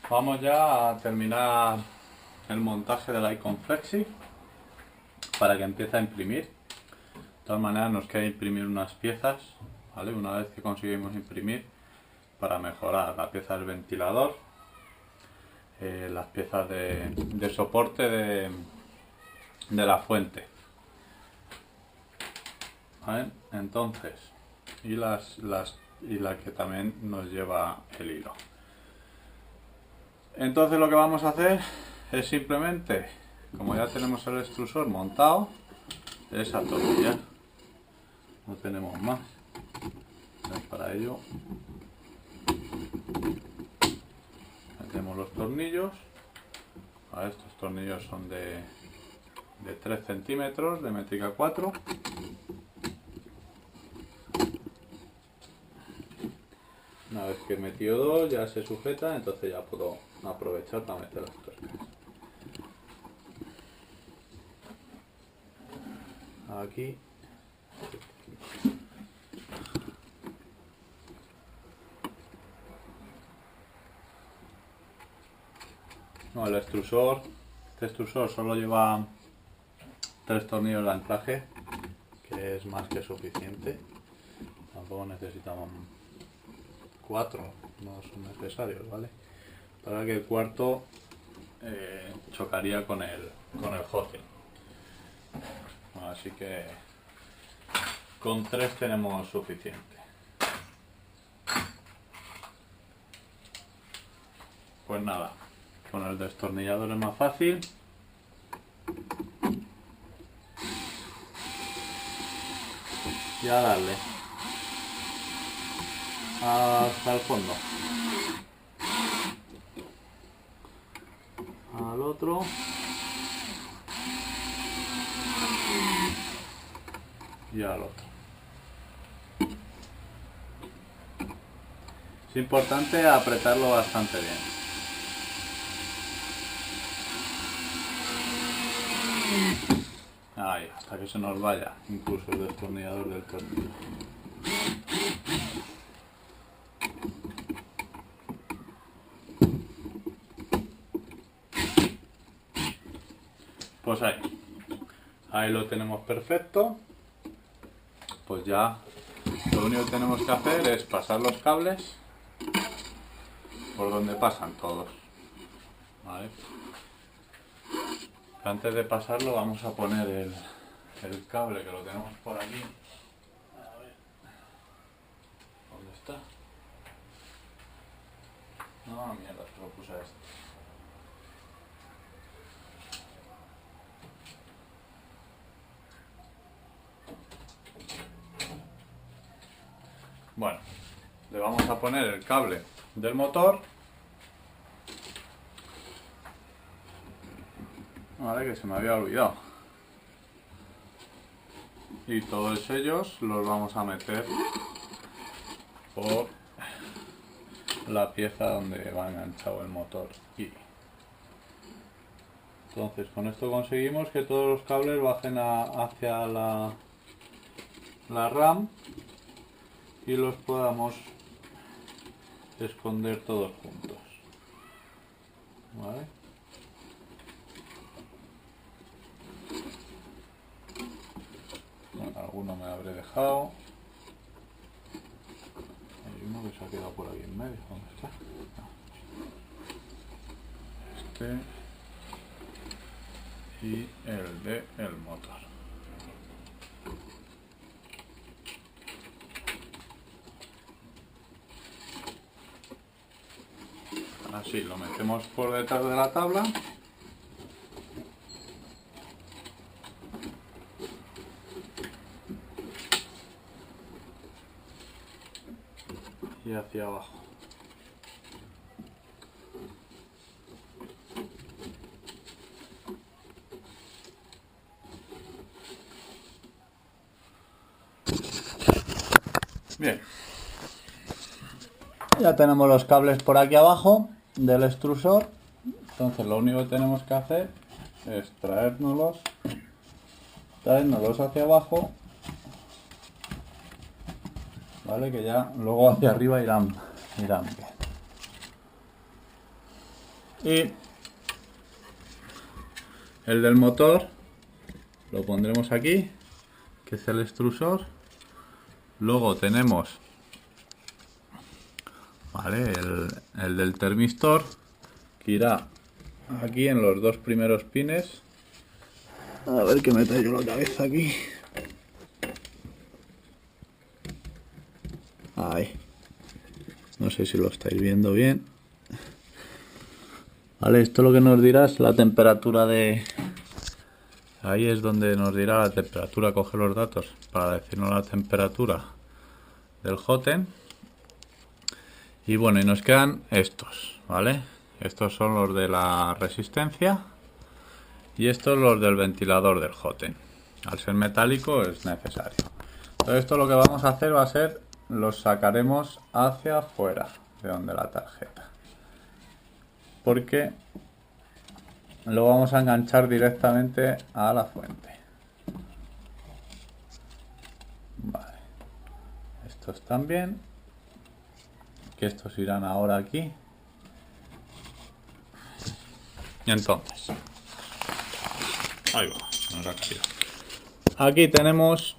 Vamos ya a terminar el montaje del Icon Flexi para que empiece a imprimir. De todas maneras nos queda imprimir unas piezas, ¿vale? Una vez que conseguimos imprimir, para mejorar la pieza del ventilador, las piezas de soporte de la fuente, ¿vale? Entonces, y la que también nos lleva el hilo. Entonces lo que vamos a hacer es simplemente, como ya tenemos el extrusor montado, es atornillar. No tenemos más. Entonces, para ello metemos los tornillos. Estos tornillos son de 3 centímetros de métrica 4. Una vez que he metido dos ya se sujeta, entonces ya puedo aprovechar para meter las tuercas. Aquí. No, el extrusor, este extrusor solo lleva 3 tornillos de anclaje, que es más que suficiente. Tampoco necesitamos 4, no son necesarios, ¿vale? Para que el cuarto chocaría con el hosting. Así que con 3 tenemos suficiente. Pues nada, con el destornillador es más fácil. Y a darle hasta el fondo. Al otro. Y al otro. Es importante apretarlo bastante bien. Ahí, hasta que se nos vaya incluso el destornillador del tornillo. Pues ahí lo tenemos perfecto. Pues ya lo único que tenemos que hacer es pasar los cables por donde pasan todos, ¿vale? Antes de pasarlo vamos a poner el cable, que lo tenemos por aquí. A ver, ¿dónde está? No, mierda, se lo puse a este. Bueno, le vamos a poner el cable del motor. Vale, que se me había olvidado. Y todos ellos los vamos a meter por la pieza donde va enganchado el motor. Y entonces con esto conseguimos que todos los cables bajen hacia la RAM y los podamos esconder todos juntos, ¿vale? Bueno, alguno me habré dejado. Hay uno que se ha quedado por aquí en medio. ¿Dónde está? Este y el de el motor. Así lo metemos por detrás de la tabla. Y hacia abajo. Bien. Ya tenemos los cables por aquí abajo del extrusor. Entonces lo único que tenemos que hacer es traérnoslos hacia abajo, ¿vale? Que ya luego hacia arriba irán bien. Y el del motor lo pondremos aquí, que es el extrusor. Luego tenemos, ¿vale?, el del termistor, que irá aquí en los dos primeros pines. A ver que me tallo la cabeza aquí. Ahí. No sé si lo estáis viendo bien. Vale, esto lo que nos dirá es la temperatura de... Ahí es donde nos dirá la temperatura, coge los datos para decirnos la temperatura del Hotend. Y bueno, y nos quedan estos, ¿vale? Estos son los de la resistencia y estos los del ventilador del Hotend. Al ser metálico es necesario. Entonces esto lo que vamos a hacer va a ser, los sacaremos hacia afuera de donde la tarjeta, porque lo vamos a enganchar directamente a la fuente. Vale, estos también, que estos irán ahora aquí. Y entonces, ahí va, nos ha caído. Aquí tenemos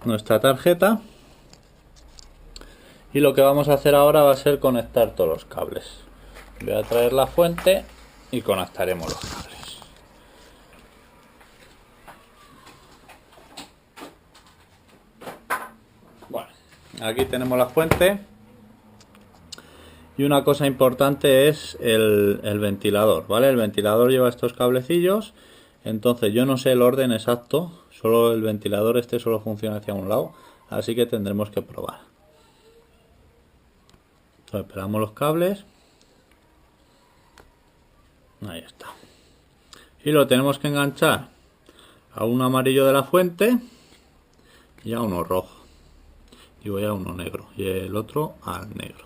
nuestra tarjeta y lo que vamos a hacer ahora va a ser conectar todos los cables. Voy a traer la fuente y conectaremos los cables. Bueno, aquí tenemos la fuente. Y una cosa importante es el ventilador, ¿vale? El ventilador lleva estos cablecillos. Entonces yo no sé el orden exacto. Solo el ventilador este solo funciona hacia un lado. Así que tendremos que probar. Entonces pegamos los cables. Ahí está. Y lo tenemos que enganchar a uno amarillo de la fuente y a uno rojo. Y voy a uno negro. Y el otro al negro.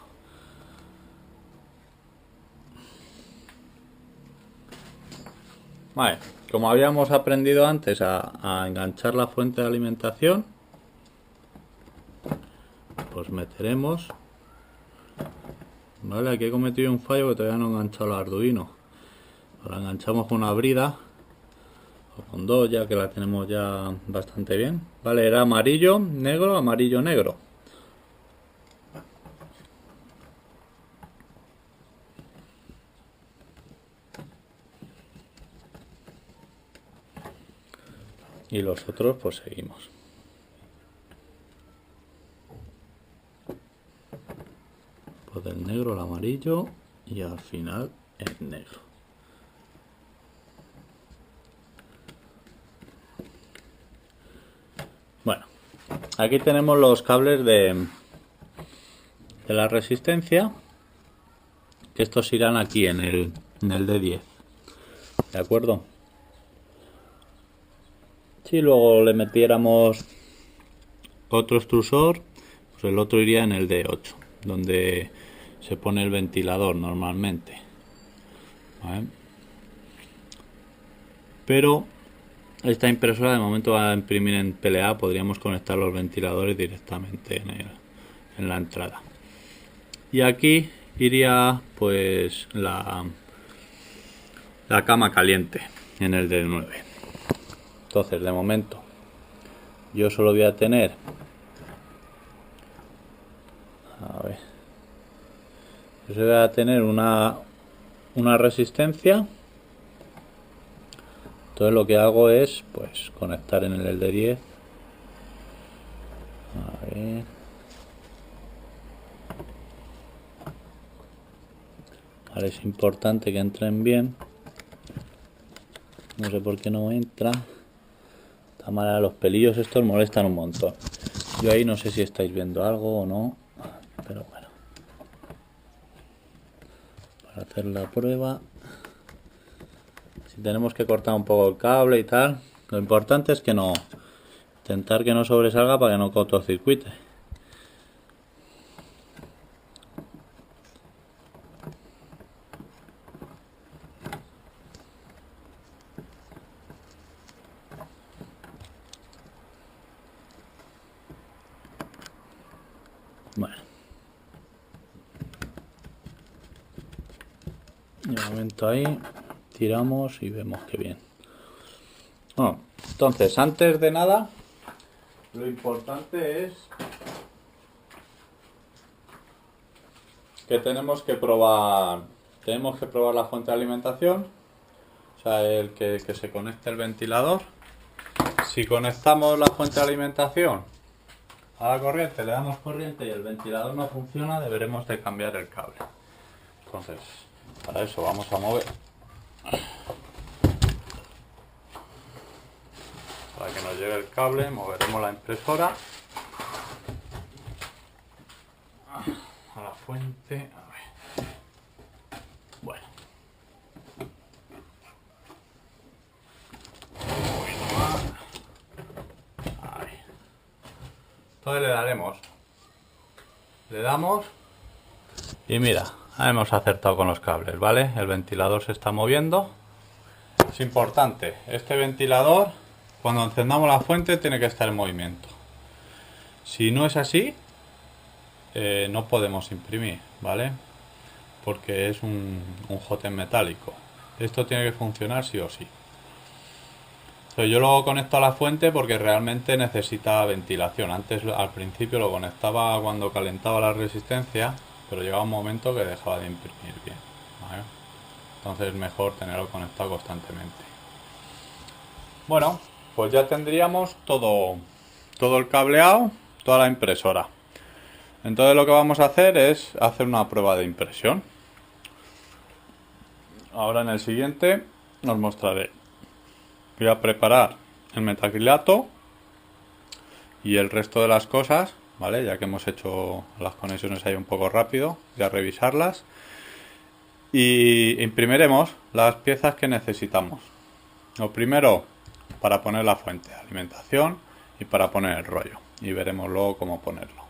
Vale, como habíamos aprendido antes a enganchar la fuente de alimentación, pues meteremos. Vale, aquí he cometido un fallo que todavía no he enganchado el Arduino. Ahora enganchamos con una brida o con dos, ya que la tenemos ya bastante bien. Vale, era amarillo, negro, amarillo, negro. Y los otros pues seguimos. Pues del negro al amarillo y al final el negro. Bueno, aquí tenemos los cables de la resistencia, que estos irán aquí en el D10. ¿De acuerdo? Si luego le metiéramos otro extrusor, pues el otro iría en el D8, donde se pone el ventilador normalmente. ¿Vale? Pero esta impresora de momento va a imprimir en PLA, podríamos conectar los ventiladores directamente en la entrada. Y aquí iría pues la cama caliente en el D9. Entonces de momento yo solo voy a tener, a ver, yo solo voy a tener una resistencia. Entonces lo que hago es pues conectar en el D10. A ver. Vale, es importante que entren bien. No sé por qué no entra. Esta manera los pelillos estos molestan un montón. Yo ahí no sé si estáis viendo algo o no, pero bueno. Para hacer la prueba, si tenemos que cortar un poco el cable y tal, lo importante es que no, intentar que no sobresalga para que no cortocircuite. Bueno, De momento ahí tiramos y vemos que bien. Bueno, entonces, antes de nada, lo importante es que tenemos que probar la fuente de alimentación, o sea, el que se conecte el ventilador. Si conectamos la fuente de alimentación a la corriente, le damos corriente y el ventilador no funciona, deberemos de cambiar el cable. Entonces, para eso vamos a mover, para que nos llegue el cable, moveremos la impresora a la fuente. A ver. Bueno, ahí. Entonces le damos y mira, hemos acertado con los cables, ¿vale? El ventilador se está moviendo. Es importante, este ventilador cuando encendamos la fuente tiene que estar en movimiento. Si no es así, no podemos imprimir, ¿vale? Porque es un jótem metálico. Esto tiene que funcionar sí o sí. Entonces yo lo conecto a la fuente porque realmente necesita ventilación. Antes, al principio, lo conectaba cuando calentaba la resistencia, pero llegaba un momento que dejaba de imprimir bien, ¿vale? Entonces es mejor tenerlo conectado constantemente. Bueno, pues ya tendríamos todo el cableado, toda la impresora. Entonces lo que vamos a hacer es hacer una prueba de impresión. Ahora en el siguiente os mostraré. Voy a preparar el metacrilato y el resto de las cosas, ¿vale? Ya que hemos hecho las conexiones ahí un poco rápido, voy a revisarlas. Y imprimiremos las piezas que necesitamos. Lo primero, para poner la fuente de alimentación y para poner el rollo. Y veremos luego cómo ponerlo.